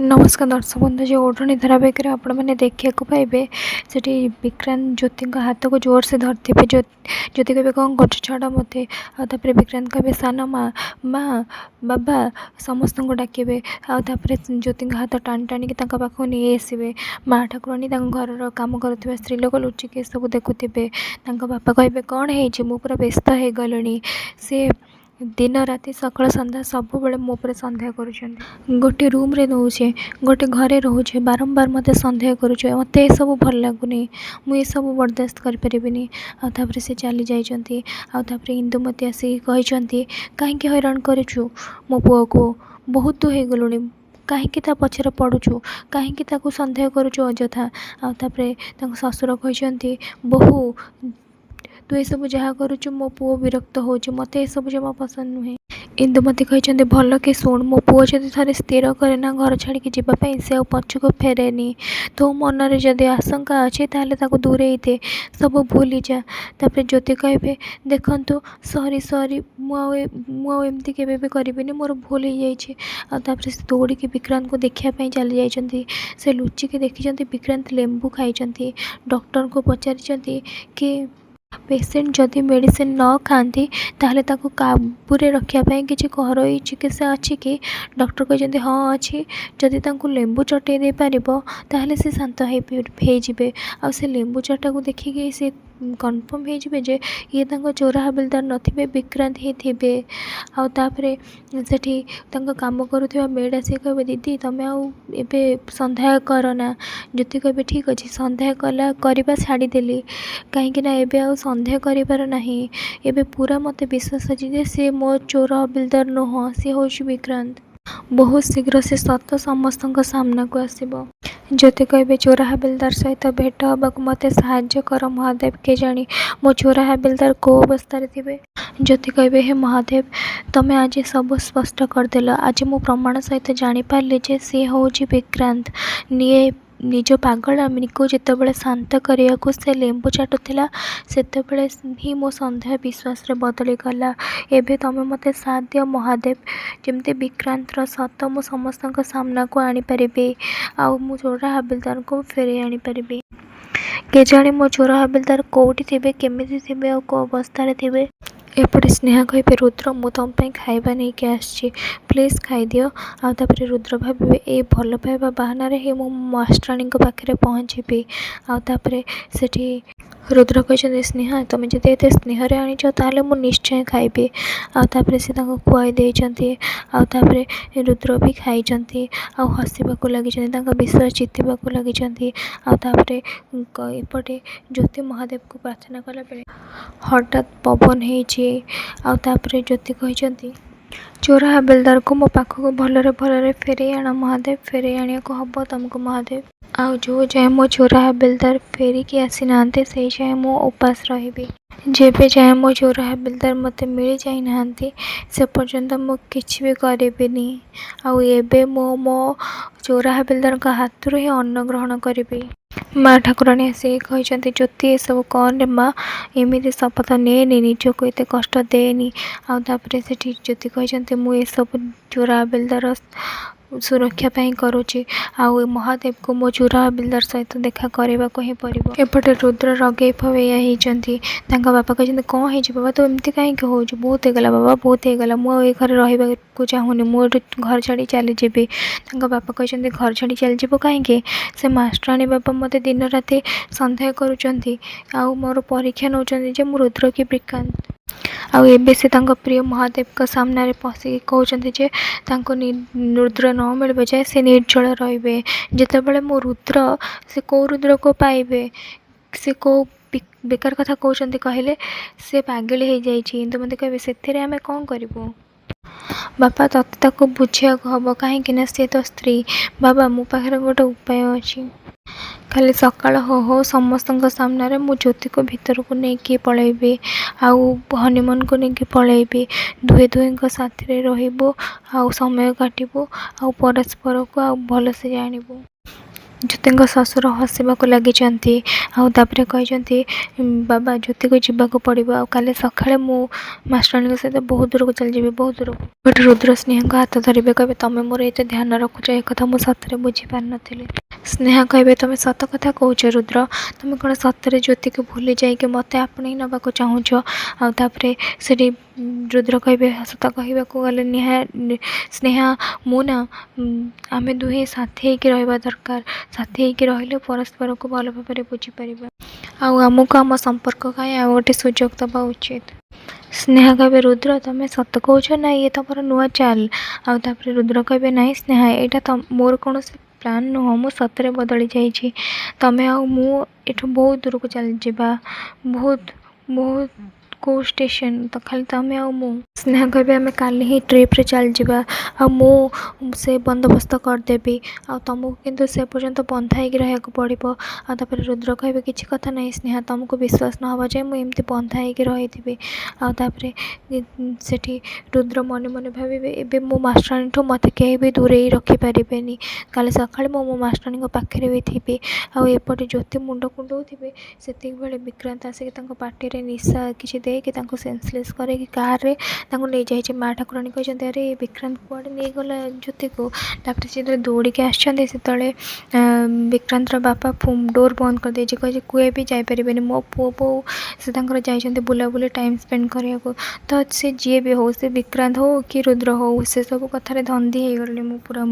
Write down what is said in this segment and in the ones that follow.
नमस्कार दर्शक बंधु जो ओढ़णी धारावाहिक आपण मैंने देखा पाइबे से विक्रांत ज्योति हाथ को जोर से धरते ज्योति कहे कौन कर छड़ा मत आपर विक्रांत कहे सान माँ माँ बाबा समस्त को डाके आपर ज्योति हाथ टाणी टाणिक पाखक नहीं आसवे माँ ठाकुराणी घर कम कर स्त्री लोक लुचिक सब देखुवे बापा कहे कौन है मु पूरा व्यस्त हो गली से दिन राति सकाल सन्ध्या सब मो पर सन्देह कर गोटे रूम रे रोचे गोटे घरे रोचे बारंबार मत सन्देह करुचे मत सब भल लगुनि मुझे सब बर्दाश्त करें आपर से चली जापर इंदुमती आसिक कहीं हैरान करूँ मो पुआ को बहुत हो गलुणी कहीं पचर पड़ुचु कहीं सन्देह करुचु अजथा आपर ससुर कहते बहु तू ये सब जहाँ करुचु मो पुओ विरक्त हो मत सब जमा पसंद नुहे इंदुमती कहते भल कि शुण मो पुओ जब थे स्थिर करे ना घर छाड़ी जावाई से पछक फेरेनी तो मनरे जदि आशंका अच्छे ताले दूरे दे सब भूली जा तापर ज्योति कहे देखु सॉरी सॉरी मुझे केवे भी करी मोर भूल हो जाए से दौड़ी विक्रांत को देखापी चली जाती से लुचिकी देखी विक्रांत लेंबू खाई डॉक्टर को पचारि कि पेसेंट जदि मेडिसिन न खाती ताहले ताको काबूरे रखापी किसी घरोई चिकित्सा अच्छी कि डॉक्टर कहते हाँ अच्छी जदि तांको लेंबू चटई दे पार ताहले से शांत होइजिबे आ से लेंबू चटा को देखिए से कन्फर्म हो जे ये चोरा हबिलदार नथिबे विक्रांत ही थे आउे से कम करुवा मेड आसिक कहे दीदी तुम आबे सन्देह करना ज्योति कहे ठीक अच्छे सन्देह कला करवा छाड़देली कहीं एवं सन्देह कर एबे पूरा मत विश्वास अच्छे सी मो चोर हबिलदार नुह सी हूँ विक्रांत बहुत शीघ्र से सत समस्त सामना को आसब ज्योति कहे चोरा हबिलदार सहित भेट हाँ मत साहाय्य कर महादेव के जानी मो चोरा हबिलदार को अवस्था थे ज्योति कहे हे महादेव तुम्हें आज सब स्पष्ट करदेल आज मो प्रमाण सहित जानीपारि जे सी हूँ विक्रांत निये निज पागलामी को जितेबाला शांत करने को से लेंबू चाटुला से ही मो सन्देह विश्वास रे बदली गला एबे तमें मत साथ दियो महादेव जमती विक्रांत सत मो समस्त सामना को आनीपारि आउ मो चोरा हबिलदार को फेरे आनीपारि के जानी मो चोरा हबिलदार कौटी थे केमी थे आ को अवस्था थे एपटे स्नेहा कहे रुद्र मु तुम खाइबा नहीं कि आसी प्लीज खाईदि आपर रुद्र भावे ये भल पाइबा बाहाना ही मो मास्टराणी पाखे पहुँची आपर से रुद्र कहते स्नेहा तुम जब ये स्नेह आनीच ताले मु निश्चय खाइबी आपर से खुआई देती आपर रुद्र भी खाई हसवाक लगी विश्वास जितवा लगी आपर एपटे ज्योति महादेव को प्रार्थना कला बेले हठात पवन होपर ज्योति कहते चोरा हबिलदार को मो पाखक भलरे भलरे फेरे आण महादेव फेरे आने को हम तुमको महादेव आउ जो जाए मो चोरा हबिलदार फेरिकी आसी ना से जाए मो उपास रही जेबे जाए मो चोरा हबिलदार मत मिल जाई ना से पर्यंत मु किछि भी करेबिनी आउ एबे मो चोरा हबिलदार का हाथ ही अन्न ग्रहण करी माँ ठाकुराणी आसी कहते ज्योति ये सब कौन रे माँ एमती शपथ नेनी निजको एत कष्ट देनी आपर से ज्योति कहते मुझे सब चोरा हबिलदार सुरक्षा करुँची आउ महादेव को मो चोरा हबिलदार सहित देखा करने को ही पड़ो एपटे रुद्र रगे फवैया बापा कहते कौन है बाबा तो एमती कहीं हो बहुत होगला बाबा बहुत होगला मुझे घर रहा चाहूनी मुझे घर छाड़ी चली जी बापा कहते घर छाड़ी चली जीव कहीं से मास्टराणी बाबा मत दिन राति सन्देह करुँच आउ मोर परीक्षा नौ मु रुद्र कि विक्रांत आउ एबे से प्रिय महादेव का सामने पशिक कहते जे रुद्र न मिल जाए से निर्जल रे जितेबाला मो रुद्र से कौ रुद्र को पाइबे से कौ बेकार कथा कहते कहले से पागल हो जाए इंदुमती कहे से आम कौन करूँ बापा तत्ता बुझा हम कहीं सी तो स्त्री बाबा मो पाखे गोटे उपाय अच्छी खाली सकाल हो समस्त सामने मु ज्योति को भीतर को लेकिन पलैबी आउ हनीमून को लेकिन पलैबी दुहे दुहे साथी रही समय काटबू आउ परस्पर को आउ भल से जानबू ଜ୍ୟୋତିଙ୍କ ଶ୍ୱଶୁର ହସିବାକୁ ଲାଗିଛନ୍ତି ଆଉ ତାପରେ କହିଛନ୍ତି ବାବା ଜ୍ୟୋତିକୁ ଯିବାକୁ ପଡ଼ିବ ଆଉ କାଲି ସକାଳେ ମୁଁ ମାଷ୍ଟରାଣୀଙ୍କ ସହିତ ବହୁତ ଦୂରକୁ ଚାଲିଯିବି ବହୁତ ଦୂରକୁ। ଗୋଟେ ରୁଦ୍ର ସ୍ନେହାଙ୍କ ହାତ ଧରିବେ କହିବେ ତମେ ମୋର ଏତେ ଧ୍ୟାନ ରଖୁଛ ଏ କଥା ମୁଁ ସତରେ ବୁଝିପାରିନଥିଲି। ସ୍ନେହା କହିବେ ତମେ ସତ କଥା କହୁଛ ରୁଦ୍ର, ତମେ କ'ଣ ସତରେ ଜ୍ୟୋତିକୁ ଭୁଲି ଯାଇକି ମୋତେ ଆପଣେଇ ନେବାକୁ ଚାହୁଁଛ? ଆଉ ତାପରେ ସେଠି ରୁଦ୍ର କହିବେ ସତ କହିବାକୁ ଗଲେ ସ୍ନେହା ମୁଁ ନା ଆମେ ଦୁହେଁ ସାଥି ହେଇକି ରହିବା ଦରକାର, ସାଥି ହେଇକି ରହିଲେ ପରସ୍ପରକୁ ଭଲ ଭାବରେ ବୁଝିପାରିବା ଆଉ ଆମକୁ ଆମ ସମ୍ପର୍କ ପାଇଁ ଆଉ ଗୋଟେ ସୁଯୋଗ ଦେବା ଉଚିତ। ସ୍ନେହା କହିବେ ରୁଦ୍ର ତମେ ସତ କହୁଛ ନା ଇଏ ତମର ନୂଆ ଚାଲ? ଆଉ ତାପରେ ରୁଦ୍ର କହିବେ ନାଇଁ ସ୍ନେହା ଏଇଟା ମୋର କୌଣସି ପ୍ଲାନ୍ ନୁହଁ, ମୁଁ ସତରେ ବଦଳି ଯାଇଛି। ତମେ ଆଉ ମୁଁ ଏଠୁ ବହୁତ ଦୂରକୁ ଚାଲିଯିବା, ବହୁତ ବହୁତ କେଉଁ ଷ୍ଟେସନ୍ ତ ଖାଲି ତମେ ଆଉ ମୁଁ। ସ୍ନେହା କହିବେ ଆମେ କାଲି ହିଁ ଟ୍ରିପ୍ରେ ଚାଲିଯିବା ଆଉ ମୁଁ ସେ ବନ୍ଦୋବସ୍ତ କରିଦେବି ଆଉ ତମକୁ କିନ୍ତୁ ସେ ପର୍ଯ୍ୟନ୍ତ ବନ୍ଧା ହେଇକି ରହିବାକୁ ପଡ଼ିବ। ଆଉ ତାପରେ ରୁଦ୍ର କହିବେ କିଛି କଥା ନାହିଁ ସ୍ନେହା, ତମକୁ ବିଶ୍ୱାସ ନ ହେବା ଯାଏ ମୁଁ ଏମିତି ବନ୍ଧା ହେଇକି ରହିଥିବି। ଆଉ ତାପରେ ସେଠି ରୁଦ୍ର ମନେ ମନେ ଭାବିବେ ଏବେ ମୋ ମାଷ୍ଟରାଣୀଠୁ ମୋତେ କେହି ବି ଦୂରେଇ ରଖିପାରିବେନି, କାଲି ସକାଳେ ମୁଁ ମୋ ମାଷ୍ଟରାଣୀଙ୍କ ପାଖରେ ବି ଥିବି। ଆଉ ଏପଟେ ଜ୍ୟୋତି ମୁଣ୍ଡ କୁଣ୍ଡଉଥିବେ ସେତିକିବେଳେ ବିକ୍ରାନ୍ତ ଆସିକି ତାଙ୍କ ପାଟିରେ ନିଶା କିଛି ଦେଇକି ତାଙ୍କୁ ସେନ୍ସଲେସ୍ କରେଇକି କାର୍ରେ ତାଙ୍କୁ ନେଇଯାଇଛି। ମା ଠାକୁରାଣୀ କହିଛନ୍ତି ଆରେ ବିକ୍ରାନ୍ତ କୁଆଡ଼େ ନେଇଗଲା ଜ୍ୟୋତିକୁ। ତାପରେ ସେ ଯେତେବେଳେ ଦୌଡ଼ିକି ଆସିଛନ୍ତି ସେତେବେଳେ ବିକ୍ରାନ୍ତର ବାପା ଡୋର୍ ବନ୍ଦ କରିଦେଇଛି, କହିଛି କୁଏ ବି ଯାଇପାରିବେନି, ମୋ ପୁଅ ବୋଉ ସେ ତାଙ୍କର ଯାଇଛନ୍ତି ବୁଲାବୁଲି ଟାଇମ୍ ସ୍ପେଣ୍ଡ କରିବାକୁ। ତ ସେ ଯିଏ ବି ହଉ ସେ ବିକ୍ରାନ୍ତ ହଉ କି ରୁଦ୍ର ହଉ ସେସବୁ କଥାରେ ଧନ୍ଦି ହେଇଗଲି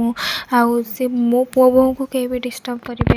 ମୁଁ ଆଉ ସେ ମୋ ପୁଅ ବୋଉଙ୍କୁ କେହି ବି ଡିଷ୍ଟର୍ବ କରିବେ।